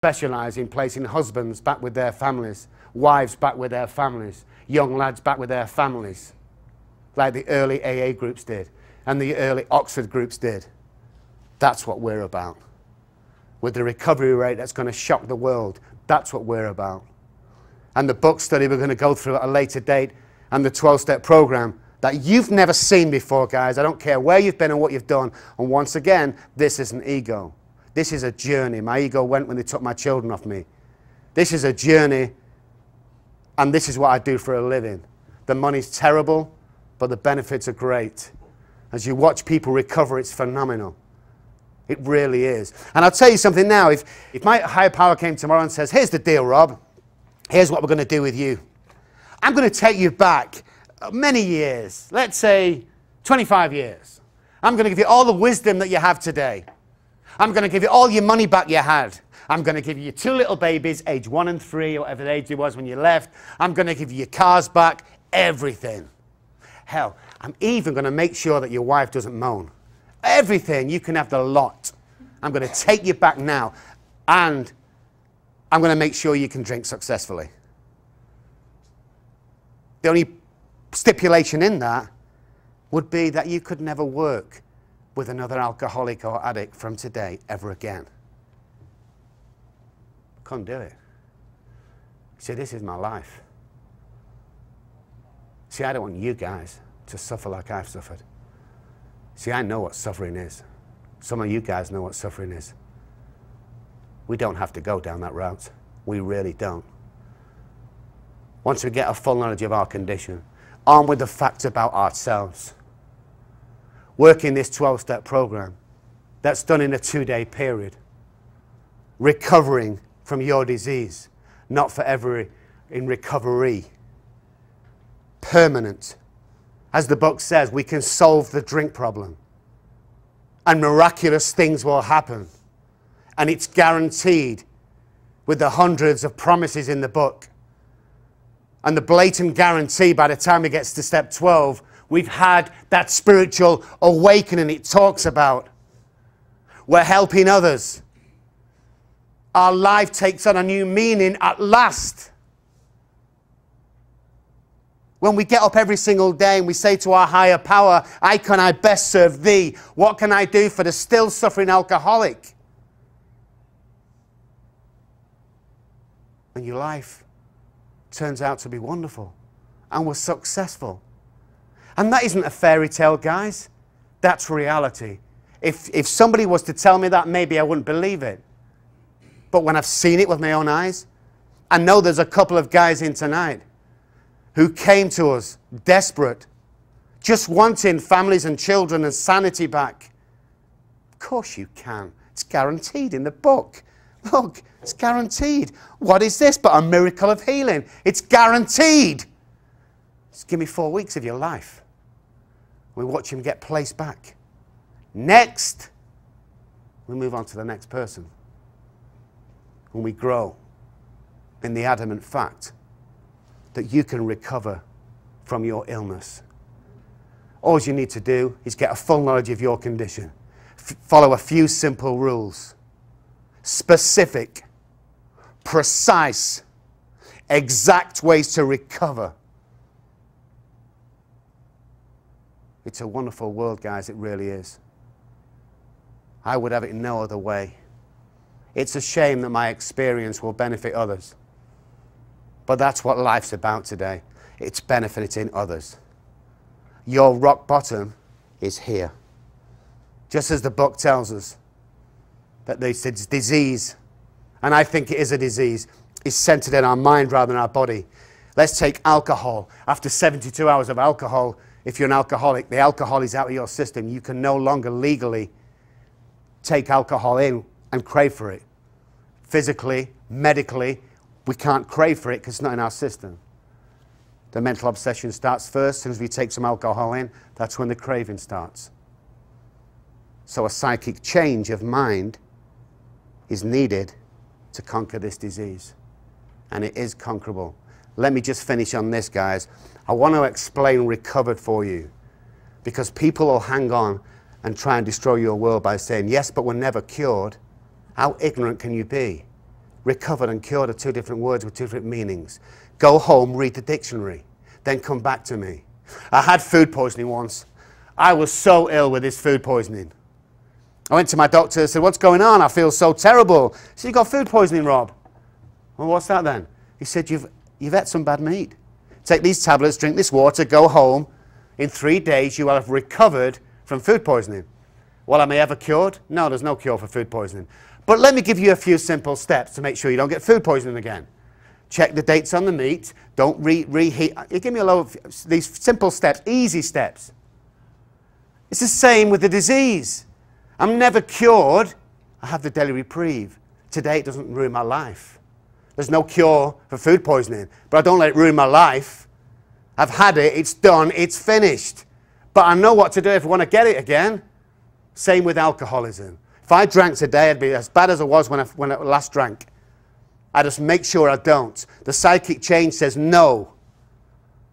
specialise in placing husbands back with their families, wives back with their families, young lads back with their families, like the early AA groups did and the early Oxford groups did. That's what we're about. With the recovery rate that's going to shock the world, that's what we're about. And the book study we're going to go through at a later date, and the 12-step program that you've never seen before, guys. I don't care where you've been and what you've done. And once again, this isn't ego. This is a journey. My ego went when they took my children off me. This is a journey, and this is what I do for a living. The money's terrible, but the benefits are great. As you watch people recover, it's phenomenal. It really is. And I'll tell you something now. If my higher power came tomorrow and says, here's the deal, Rob. Here's what we're going to do with you. I'm going to take you back many years. Let's say 25 years. I'm going to give you all the wisdom that you have today. I'm going to give you all your money back you had. I'm going to give you your 2 little babies, age 1 and 3, or whatever the age it was when you left. I'm going to give you your cars back, everything. Hell, I'm even going to make sure that your wife doesn't moan. Everything. You can have the lot. I'm going to take you back now, and I'm going to make sure you can drink successfully. The only stipulation in that would be that you could never work with another alcoholic or addict from today ever again. Couldn't do it. See, this is my life. See, I don't want you guys to suffer like I've suffered. See, I know what suffering is. Some of you guys know what suffering is. We don't have to go down that route. We really don't. Once we get a full knowledge of our condition, armed with the facts about ourselves, working this 12-step program that's done in a 2-day period, recovering from your disease, not forever in recovery, permanent. As the book says, we can solve the drink problem, and miraculous things will happen. And it's guaranteed with the hundreds of promises in the book. And the blatant guarantee by the time it gets to step 12, we've had that spiritual awakening it talks about. We're helping others. Our life takes on a new meaning at last. When we get up every single day and we say to our higher power, how can I best serve thee? What can I do for the still suffering alcoholic? And your life turns out to be wonderful and we're successful. And that isn't a fairy tale, guys. That's reality. If somebody was to tell me that, maybe I wouldn't believe it. But when I've seen it with my own eyes, I know there's a couple of guys in tonight who came to us desperate, just wanting families and children and sanity back. Of course you can. It's guaranteed in the book. Look, it's guaranteed. What is this but a miracle of healing? It's guaranteed. Just give me 4 weeks of your life. We watch him get placed back. Next, we move on to the next person. When we grow in the adamant fact that you can recover from your illness. All you need to do is get a full knowledge of your condition. Follow a few simple rules. Specific, precise, exact ways to recover. It's a wonderful world, guys. It really is. I would have it no other way. It's a shame that my experience will benefit others. But that's what life's about today. It's benefiting others. Your rock bottom is here. Just as the book tells us that this disease, and I think it is a disease, is centered in our mind rather than our body. Let's take alcohol. After 72 hours of alcohol, if you're an alcoholic, the alcohol is out of your system. You can no longer legally take alcohol in and crave for it. Physically, medically, we can't crave for it because it's not in our system. The mental obsession starts first. As soon as we take some alcohol in, that's when the craving starts. So a psychic change of mind is needed to conquer this disease. And it is conquerable. Let me just finish on this, guys. I want to explain recovered for you. Because people will hang on and try and destroy your world by saying, yes, but we're never cured. How ignorant can you be? Recovered and cured are two different words with two different meanings. Go home, read the dictionary, then come back to me. I had food poisoning once. I was so ill with this food poisoning. I went to my doctor and said, what's going on? I feel so terrible. He said, you've got food poisoning, Rob. Well, what's that then? He said, you've ate some bad meat. Take these tablets, drink this water, go home. In 3 days, you will have recovered from food poisoning. Well, am I ever cured? No, there's no cure for food poisoning. But let me give you a few simple steps to make sure you don't get food poisoning again. Check the dates on the meat. Don't reheat. You give me a load of these simple steps, easy steps. It's the same with the disease. I'm never cured. I have the daily reprieve. Today, it doesn't ruin my life. There's no cure for food poisoning, but I don't let it ruin my life. I've had it, it's done, it's finished. But I know what to do if I want to get it again. Same with alcoholism. If I drank today, I'd be as bad as I was when I last drank. I just make sure I don't. The psychic change says no.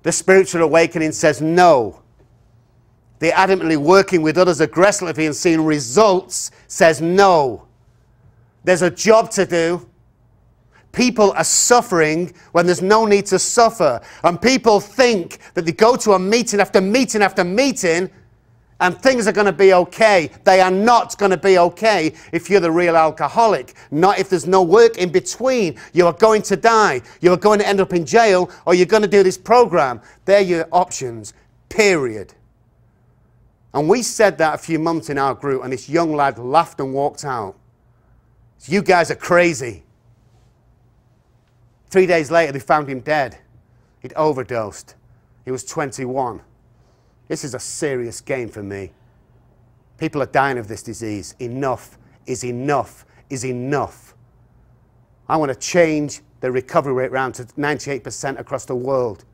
The spiritual awakening says no. The adamantly working with others aggressively and seeing results says no. There's a job to do. People are suffering when there's no need to suffer. And people think that they go to a meeting after meeting after meeting and things are going to be okay. They are not going to be okay if you're the real alcoholic. Not if there's no work in between. You are going to die. You are going to end up in jail, or you're going to do this program. They're your options, period. And we said that a few months in our group, and this young lad laughed and walked out. You guys are crazy. 3 days later, they found him dead. He'd overdosed. He was 21. This is a serious game for me. People are dying of this disease. Enough is enough is enough. I want to change the recovery rate around to 98% across the world.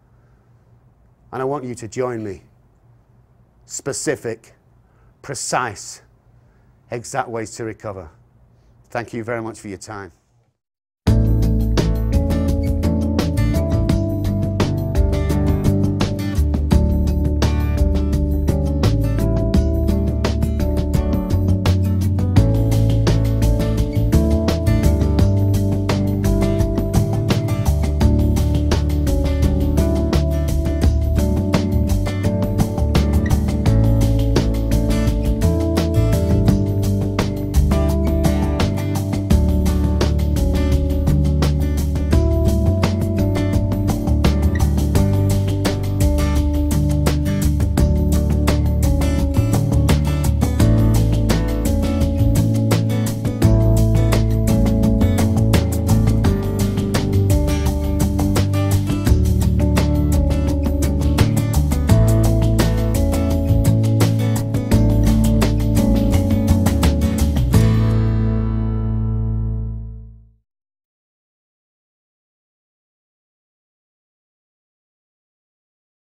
And I want you to join me. Specific, precise, exact ways to recover. Thank you very much for your time.